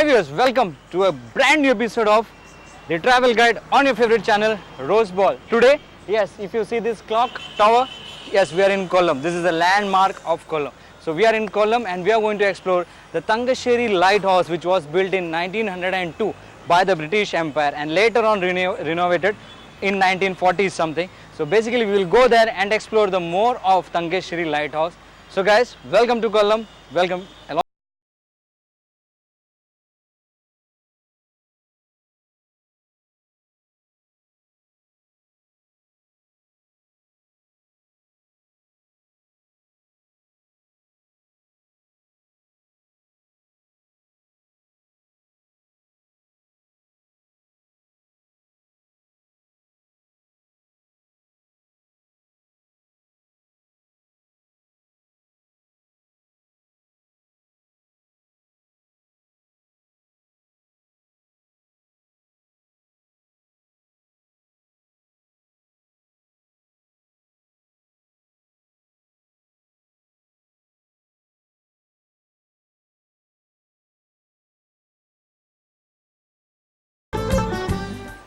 Hi viewers, welcome to a brand new episode of the travel guide on your favorite channel, Rose Ball. Today, yes, if you see this clock tower, yes, we are in Kollam. This is the landmark of Kollam. So we are in Kollam and we are going to explore the Tangasheri lighthouse, which was built in 1902 by the British Empire and later on renovated in 1940 something. So basically we will go there and explore the more of Tangasheri lighthouse. So guys, welcome to Kollam. Welcome along.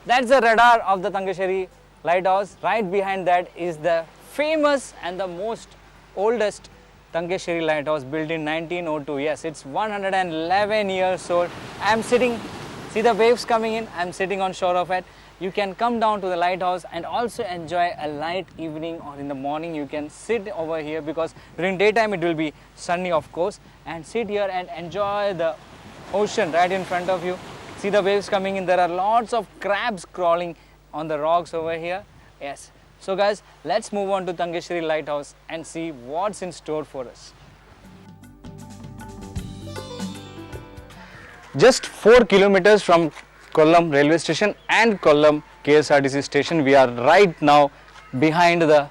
That's the radar of the Tangasheri lighthouse. Right behind that is the famous and the most oldest Tangasheri lighthouse built in 1902. Yes, it's 111 years old. I'm sitting, see the waves coming in, I'm sitting on shore of it. You can come down to the lighthouse and also enjoy a light evening, or in the morning you can sit over here because during daytime it will be sunny of course, and sit here and enjoy the ocean right in front of you. See the waves coming in. There are lots of crabs crawling on the rocks over here. Yes. So guys, let's move on to Tangasheri lighthouse and see what's in store for us. Just 4 kilometers from Kollam railway station and Kollam KSRTC station, we are right now behind the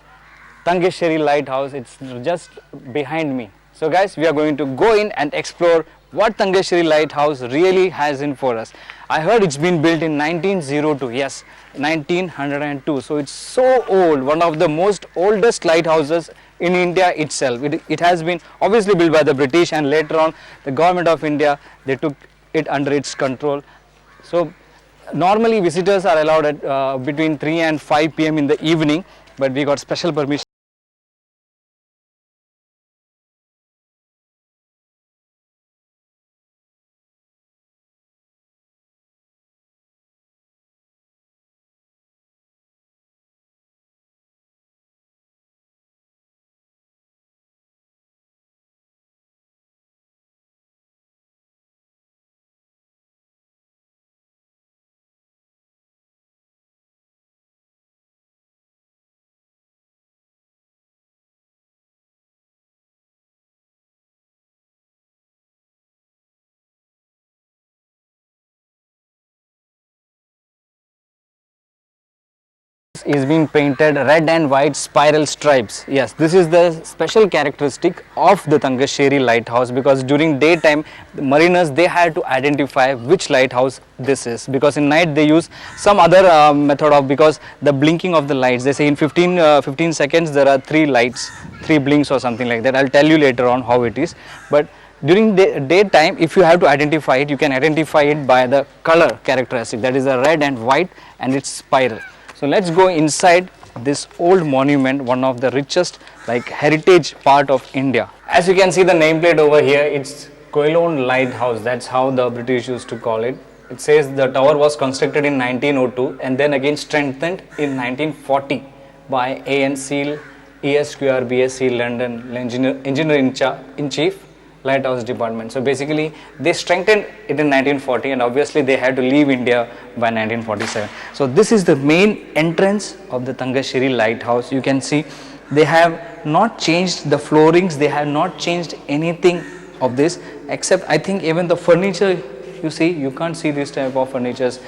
Tangasheri lighthouse. It's just behind me. So guys, we are going to go in and explore what Tangasheri lighthouse really has in for us. I heard it's been built in 1902, yes, 1902. So it's so old, one of the most oldest lighthouses in India itself. It has been obviously built by the British, and later on the government of India, they took it under its control. So normally visitors are allowed at between 3 and 5 p.m. in the evening, but we got special permission. Is being painted red and white spiral stripes. Yes, this is the special characteristic of the Tangasheri lighthouse, because during daytime the mariners, they had to identify which lighthouse this is, because in night they use some other method of, because the blinking of the lights, they say in 15 seconds there are 3 lights, 3 blinks or something like that. I'll tell you later on how it is, but during daytime, if you have to identify it, you can identify it by the color characteristic, that is the red and white and its spiral. So let's go inside this old monument, one of the richest heritage part of India. As you can see the nameplate over here, it's Koilon Lighthouse. That's how the British used to call it. It says the tower was constructed in 1902 and then again strengthened in 1940 by A.N. Seal, ESQRBSC London Engineer-in-Chief Lighthouse Department. So basically they strengthened it in 1940 and obviously they had to leave India by 1947. So this is the main entrance of the Tangasheri lighthouse. You can see they have not changed the floorings, they have not changed anything of this, except I think even the furniture, you see, you can't see this type of furnitures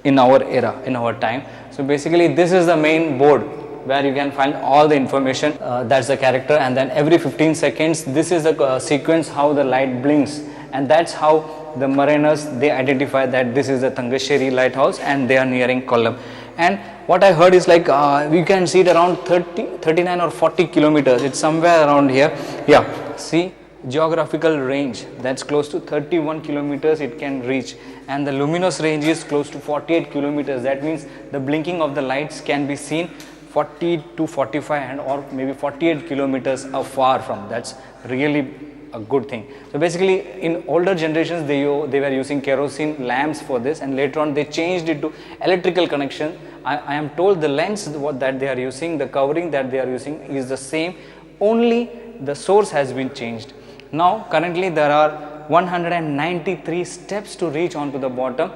in our era, in our time. So basically this is the main board where you can find all the information, that's the character, and then every 15 seconds this is the sequence how the light blinks, and that's how the mariners, they identify that this is the Tangasheri lighthouse and they are nearing Kollam. And what I heard is we can see it around 39 or 40 kilometers, it's somewhere around here. Yeah, see geographical range, that's close to 31 kilometers it can reach, and the luminous range is close to 48 kilometers. That means the blinking of the lights can be seen 40 to 45 and or maybe 48 kilometers afar from. That's really a good thing. So basically in older generations they were using kerosene lamps for this, and later on they changed it to electrical connection. I am told the lens that they are using, the covering that they are using is the same, only the source has been changed. Now currently there are 193 steps to reach onto the bottom,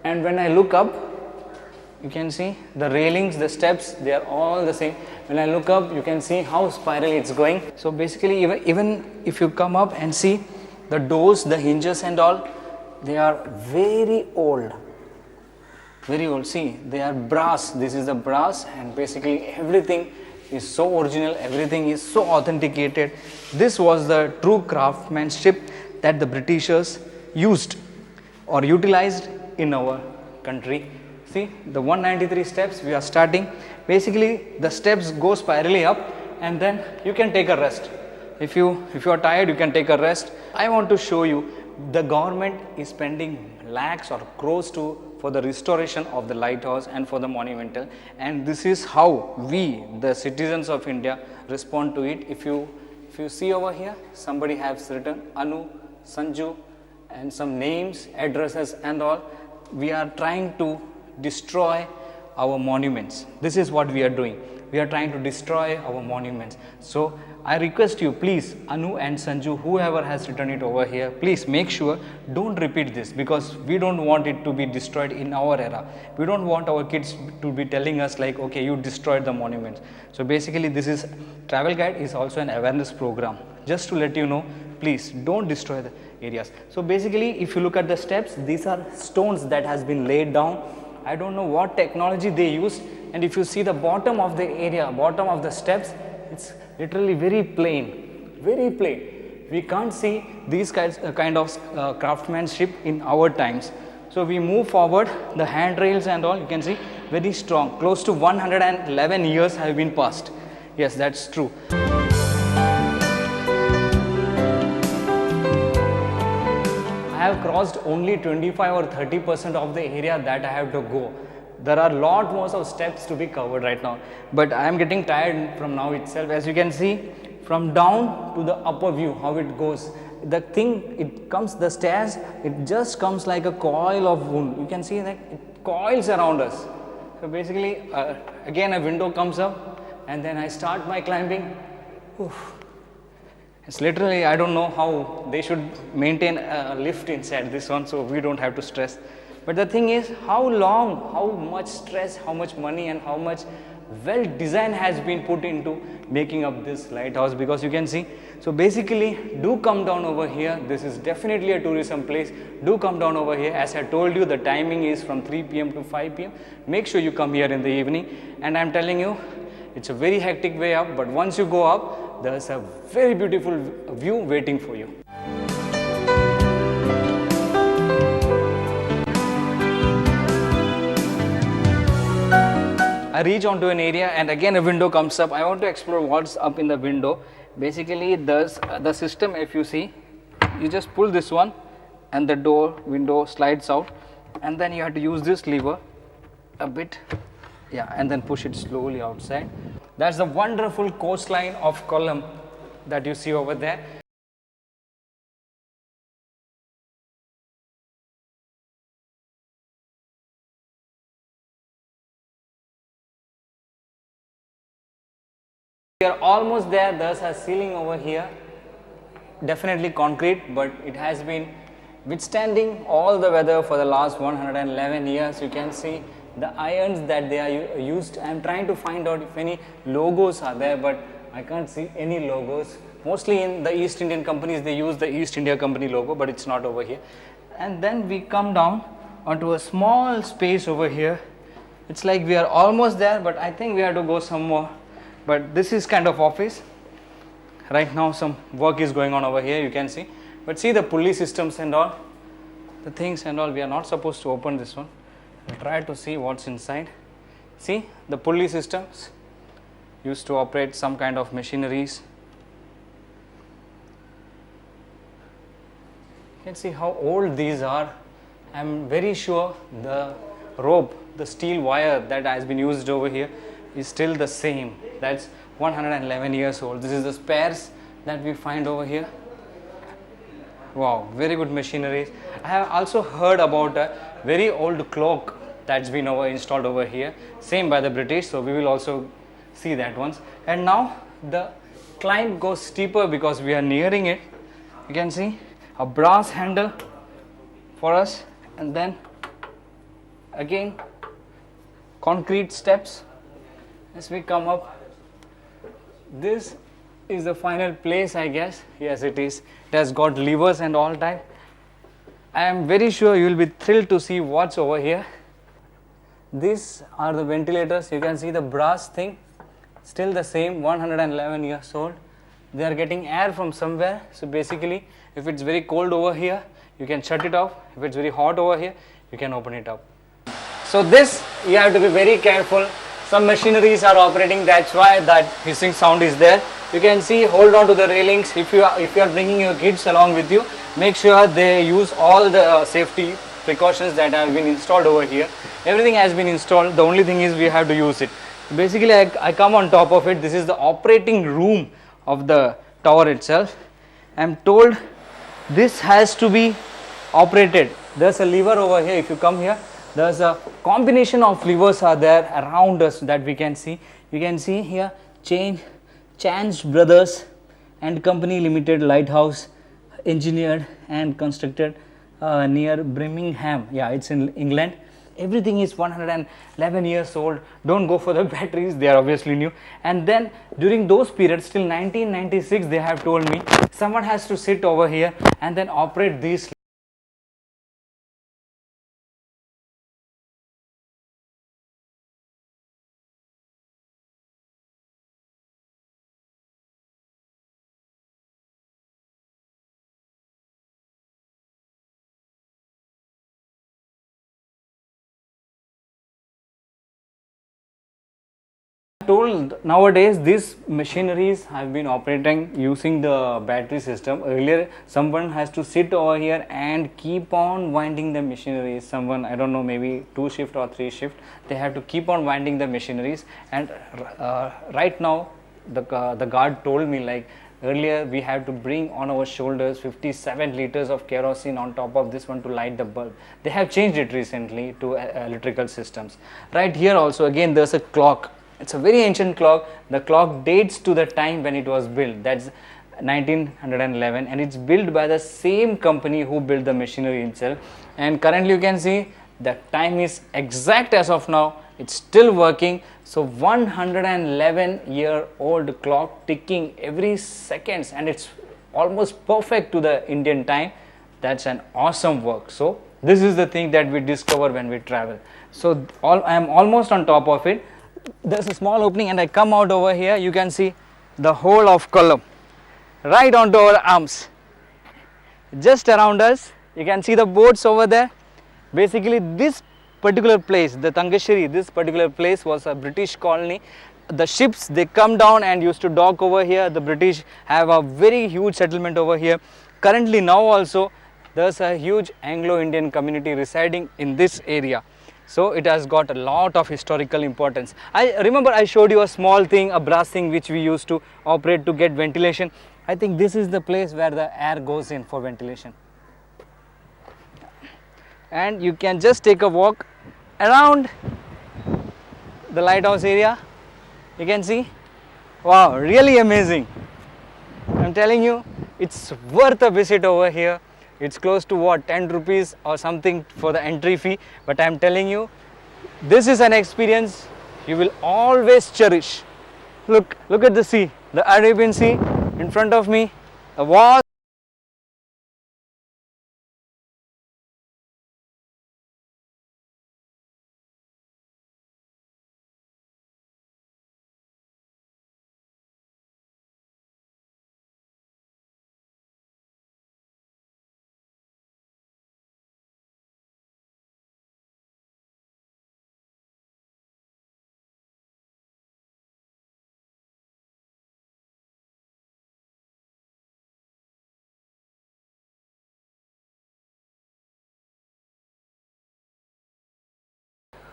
and when I look up you can see the railings, the steps, they are all the same. When I look up you can see how spiral it's going. So basically even if you come up and see the doors, the hinges and all, they are very old. Very old. See, they are brass. This is the brass, and basically everything is so original, everything is so authenticated. This was the true craftsmanship that the Britishers used or utilized in our country. See, the 193 steps we are starting. Basically the steps go spirally up, and then you can take a rest. If you are tired, you can take a rest. I want to show you the government is spending lakhs or crores for the restoration of the lighthouse and for the monumental, and this is how we, the citizens of India, respond to it. If you see over here, somebody has written Anu, Sanju and some names, addresses and all. We are trying to destroy our monuments. This is what we are doing. We are trying to destroy our monuments. So I request you, please, Anu and Sanju, whoever has written it over here, please make sure don't repeat this, because we don't want it to be destroyed in our era. We don't want our kids to be telling us like, okay, you destroyed the monuments. So basically this is travel guide is also an awareness program, just to let you know, please don't destroy the areas. So basically if you look at the steps, these are stones that has been laid down. I don't know what technology they used, and if you see the bottom of the area, bottom of the steps, it's literally very plain, very plain. We can't see these kind of craftsmanship in our times. So we move forward, the handrails and all, you can see very strong, close to 111 years have been passed. Yes, that's true. I have crossed only 25 or 30% of the area that I have to go. There are lot more of steps to be covered right now, but I am getting tired from now itself. As you can see, from down to the upper view, how it goes. The thing, it comes, the stairs, it just comes like a coil of wool. You can see that it coils around us. So basically, again a window comes up, and then I start my climbing. Oof. It's literally, I don't know how they should maintain a lift inside this one, so we don't have to stress. But the thing is, how long, how much stress, how much money and how much well design has been put into making up this lighthouse, because you can see. So basically, do come down over here. This is definitely a tourism place. Do come down over here. As I told you, the timing is from 3 p.m. to 5 p.m. Make sure you come here in the evening. And I'm telling you, it's a very hectic way up, but once you go up, there's a very beautiful view waiting for you. I reach onto an area, and again a window comes up. I want to explore what's up in the window. Basically, the system, if you see, you just pull this one and the window slides out, and then you have to use this lever a bit, yeah, and then push it slowly outside. That's the wonderful coastline of Kollam that you see over there. We are almost there. There's a ceiling over here, definitely concrete, but it has been withstanding all the weather for the last 111 years. You can see the irons that they are used. I am trying to find out if any logos are there, but I can't see any logos. Mostly in the East Indian companies, they use the East India Company logo, but it's not over here. And then we come down onto a small space over here. It's like we are almost there, but I think we have to go some more. But this is kind of office. Right now some work is going on over here, you can see. But see the pulley systems and all, the things and all. We are not supposed to open this one. We'll try to see what's inside. See the pulley systems used to operate some kind of machineries. Let's see how old these are. I'm very sure the rope, the steel wire that has been used over here is still the same. That's 111 years old. This is the spares that we find over here. Wow, very good machineries. I have also heard about a very old clock that's been installed over here, same by the British, so we will also see that once. And now the climb goes steeper because we are nearing it. You can see a brass handle for us, and then again concrete steps as we come up. This is the final place, I guess. Yes, it is. It has got levers and all type. I am very sure you will be thrilled to see what's over here. These are the ventilators. You can see the brass thing, still the same, 111 years old. They are getting air from somewhere. So basically, if it's very cold over here, you can shut it off. If it's very hot over here, you can open it up. So this, you have to be very careful. Some machineries are operating, that's why that hissing sound is there. You can see, hold on to the railings. If you are bringing your kids along with you, make sure they use all the safety precautions that have been installed over here. Everything has been installed. The only thing is we have to use it. Basically, I come on top of it. This is the operating room of the tower itself. I am told this has to be operated. There's a lever over here. If you come here, there's a combination of levers are there around us that we can see. You can see here Chan's Brothers and Company Limited lighthouse, engineered and constructed near Birmingham. Yeah, it's in England. Everything is 111 years old. Don't go for the batteries, they are obviously new. And then during those periods till 1996, they have told me someone has to sit over here and then operate these. Told nowadays these machineries have been operating using the battery system. Earlier someone has to sit over here and keep on winding the machineries. Someone, I don't know, maybe 2 shift or 3 shift, they have to keep on winding the machineries. And right now the guard told me, like, earlier we had to bring on our shoulders 57 liters of kerosene on top of this one to light the bulb. They have changed it recently to electrical systems. Right here also again there's a clock. It's a very ancient clock. The clock dates to the time when it was built. That's 1911, and it's built by the same company who built the machinery itself. And currently you can see the time is exact as of now. It's still working. So 111-year-old clock ticking every seconds, and it's almost perfect to the Indian time. That's an awesome work. So this is the thing that we discover when we travel. So I am almost on top of it. There's a small opening and I come out over here. You can see the whole of column right onto our arms. Just around us, you can see the boats over there. Basically this particular place, the Tangasheri, this particular place was a British colony. The ships, they come down and used to dock over here. The British have a very huge settlement over here. Currently now also there's a huge Anglo-Indian community residing in this area. So it has got a lot of historical importance. I remember I showed you a small thing, a brass thing which we used to operate to get ventilation. I think this is the place where the air goes in for ventilation. And you can just take a walk around the lighthouse area. You can see, wow, really amazing. I'm telling you, it's worth a visit over here. It's close to what, 10 rupees or something for the entry fee. But I'm telling you, this is an experience you will always cherish. Look at the sea, the Arabian Sea in front of me, the wall.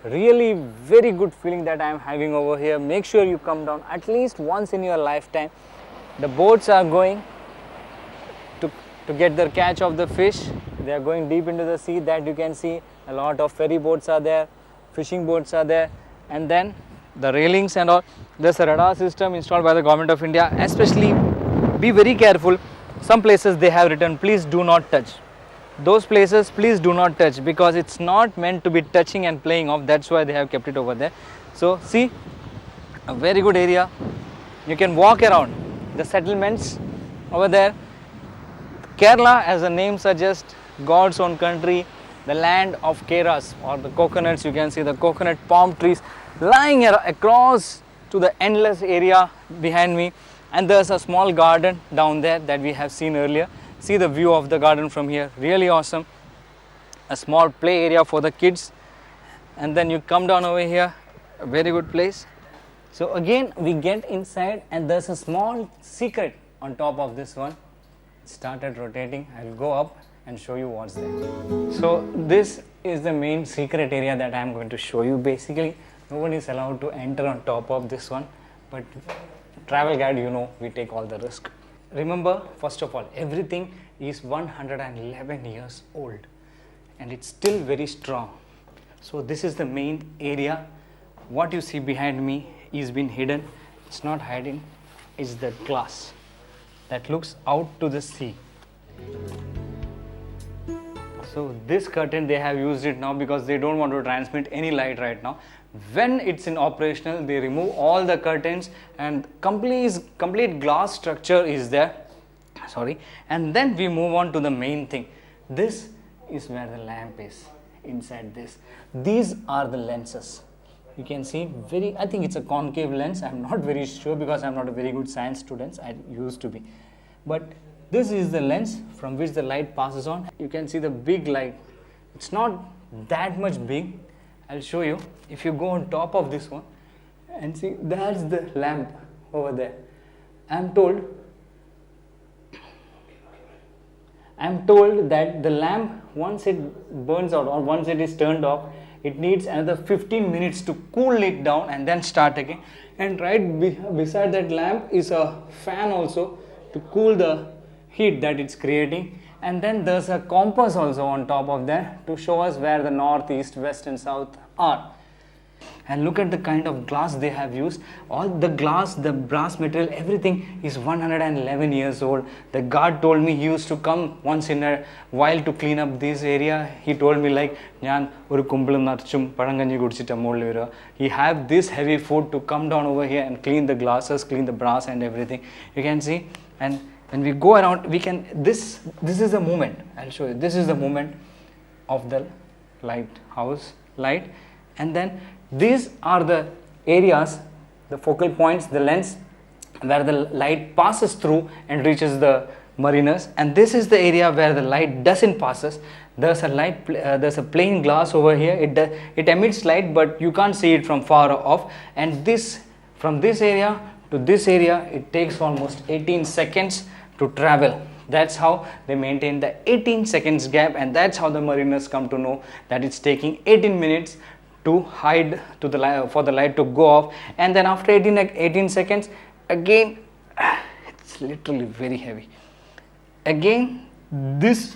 Really very good feeling that I am having over here. Make sure you come down at least once in your lifetime. The boats are going to get the catch of the fish. They are going deep into the sea. That you can see a lot of ferry boats are there, fishing boats are there, and then the railings and all. There's a radar system installed by the government of India. Especially be very careful. Some places they have written, please do not touch. Those places please do not touch, because it's not meant to be touching and playing off. That's why they have kept it over there. So see, a very good area. You can walk around the settlements over there. Kerala, as the name suggests, God's own country, the land of keras or the coconuts. You can see the coconut palm trees lying across to the endless area behind me, and there's a small garden down there that we have seen earlier. See the view of the garden from here, really awesome. A small play area for the kids, and then you come down over here, a very good place. So again we get inside, and there's a small secret on top of this one. It started rotating. I'll go up and show you what's there. So this is the main secret area that I'm going to show you. Basically nobody is allowed to enter on top of this one, but travel guide, you know, we take all the risk. Remember, first of all, everything is 111 years old and it's still very strong. So this is the main area. What you see behind me is been hidden. It's not hiding, it's the glass that looks out to the sea. So this curtain, they have used it now because they don't want to transmit any light right now. When it's in operational, they remove all the curtains and complete glass structure is there. Sorry. And then we move on to the main thing. This is where the lamp is, inside this. These are the lenses. You can see I think it's a concave lens. I'm not very sure because I'm not a very good science student. I used to be. But this is the lens from which the light passes on. You can see the big light. It's not that much big. I'll show you. If you go on top of this one and see, that's the lamp over there. I'm told that the lamp, once it burns out or once it is turned off, it needs another 15 minutes to cool it down and then start again. And right beside that lamp is a fan also to cool the heat that it's creating. And then there's a compass also on top of that to show us where the north, east, west and south are. And look at the kind of glass they have used. All the glass, the brass material, everything is 111 years old. The guard told me he used to come once in a while to clean up this area. He told me like, he have this heavy food to come down over here and clean the glasses, clean the brass and everything. You can see. And when we go around, we can, this is the movement. I'll show you. This is the movement of the lighthouse light. And then these are the areas, the focal points, the lens where the light passes through and reaches the mariners. And this is the area where the light doesn't passes. There's a plain glass over here. It emits light, but you can't see it from far off. And from this area to this area, it takes almost 18 seconds to travel. That's how they maintain the 18 seconds gap, and that's how the mariners come to know that it's taking 18 minutes to hide for the light to go off. And then after 18 seconds, again, it's literally very heavy. Again, this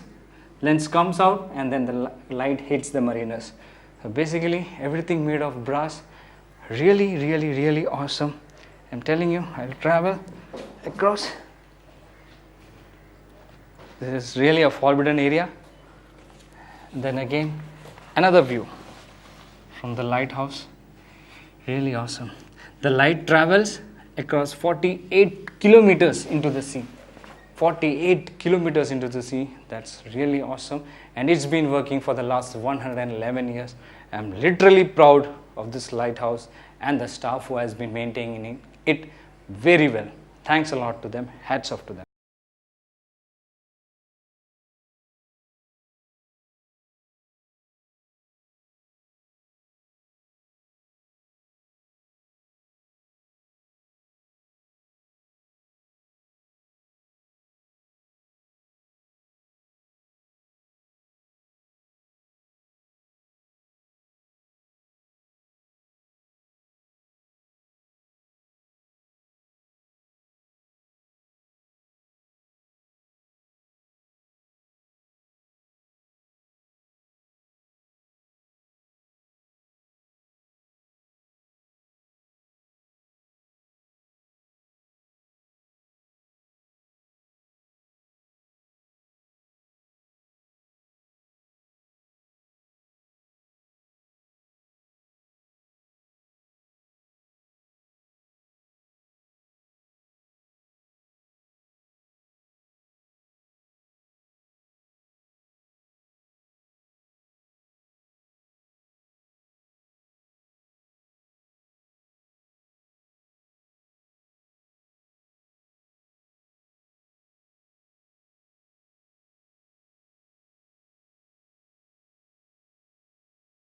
lens comes out and then the light hits the mariners. So basically, everything made of brass. Really, really, really awesome. I'm telling you, I'll travel across. This is really a forbidden area. Then again, another view from the lighthouse. Really awesome. The light travels across 48 kilometers into the sea. 48 kilometers into the sea. That's really awesome. And it's been working for the last 111 years. I'm literally proud of this lighthouse and the staff who has been maintaining it very well. Thanks a lot to them. Hats off to them.